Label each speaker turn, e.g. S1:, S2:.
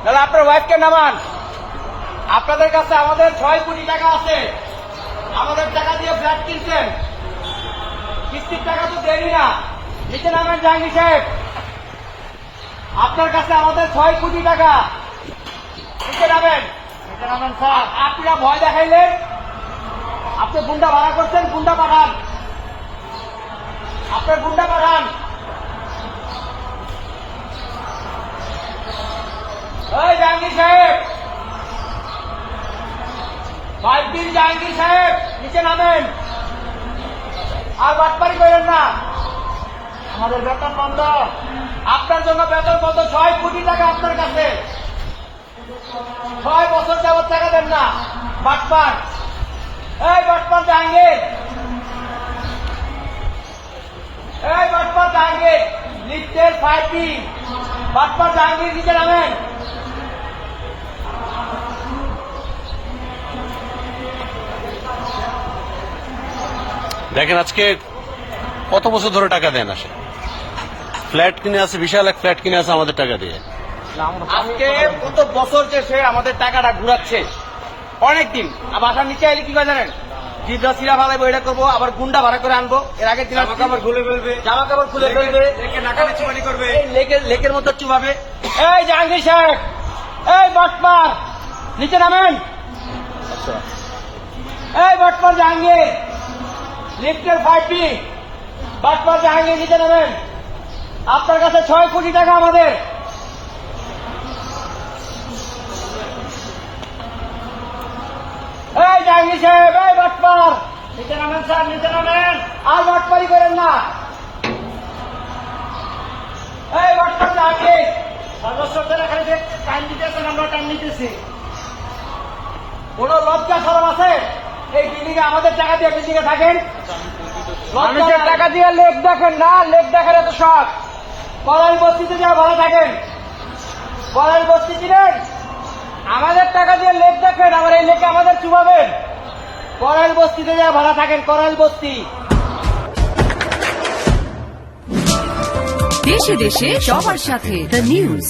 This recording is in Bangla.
S1: তাহলে আপনার ওয়াইফকে নামান। আপনাদের কাছে আমাদের 6 কোটি টাকা আছে, আমাদের টাকা দিয়ে ফ্ল্যাট কিনছেন, কিস্তির টাকা তো দেরি না। নিচে নামেন জাহাঙ্গীর সাহেব, আপনার কাছে আমাদের 6 কোটি টাকা, নিচে নামেন। স্যার আপনারা ভয় দেখাইলেন, আপনি গুন্ডা ভাড়া করছেন, গুন্ডা পাঠান, আপনার গুন্ডা পাঠান। ওই জাহাঙ্গীর সাহেব, 5 দিন জাহাঙ্গীর সাহেব, নিচে নামেন। আর বাটপারি করেন না, আমাদের বেতন বন্ধ। আপনার জন্য বেতন বন্ধ। 6 কোটি টাকা আপনার কাছে, 6 বছর যাবত টাকা দেন না, বাটপার। এই বাটপার জাহাঙ্গীর, এই বাটপার জাহাঙ্গীর, লিফটের 5 দিন, বাটপার জাহাঙ্গীর, নিচে নামেন।
S2: দেখেন আজকে কত বছর ধরে টাকা দেন আসে, ফ্ল্যাট কিনে আছে, বিশাল এক ফ্ল্যাট কিনে আছে আমাদের টাকা দিয়ে।
S1: আজকে কত বছর যে সে আমাদের টাকাটা ঘুরাচ্ছে, অনেকদিন। বাসার নিচে এলে কি করে জানেন, জিদ্রা সিরা ফালাইবো, এটা করবো, আবার গুন্ডা ভাড়া করে আনবো। এর আগের দিন জামা কাপড় খুলে ফেলবে, জামা কাপড় খুলে ফেলবে, লেকের মতো চুবাবে। এই জাহাঙ্গীর সাহেব, এই বাটপার, নিচে নামেন। এই বাটপার জাহাঙ্গীর, লিফটের 5 দিন, বাটপার জাহাঙ্গীর, নিচে নামেন। আপনার কাছে 6 কোটি টাকা আমাদের। এই জাহাঙ্গীর সাহেব, এই বাটপার, নিচে নামেন স্যার, নিচে নামেন। আর বাটপারি করেন না। এই বাটপার জাহাঙ্গীর, সদস্যদের এখানে যে টাইম দিতেছেন, আমরা টাইম নিতেছি। কোন লজ্জা শরম আছে? এই বিল্ডিং এ আমাদের টাকা দিয়ে বিল্ডিং এ থাকেন, মানুষের টাকা দিয়ে লেক দেখেন না, লেক দেখার এত শখ। করাল বস্তিতে যা ভাড়া থাকেন, করাল বস্তি চিনেন? আমাদের টাকা দিয়ে লেক দেখেন, আবার এই লেকে আমাদের চুবাবেন। করাল বস্তিতে যা ভাড়া থাকেন, করাল বস্তি।
S3: দেশে দেশে সবার সাথে দ্য নিউজ।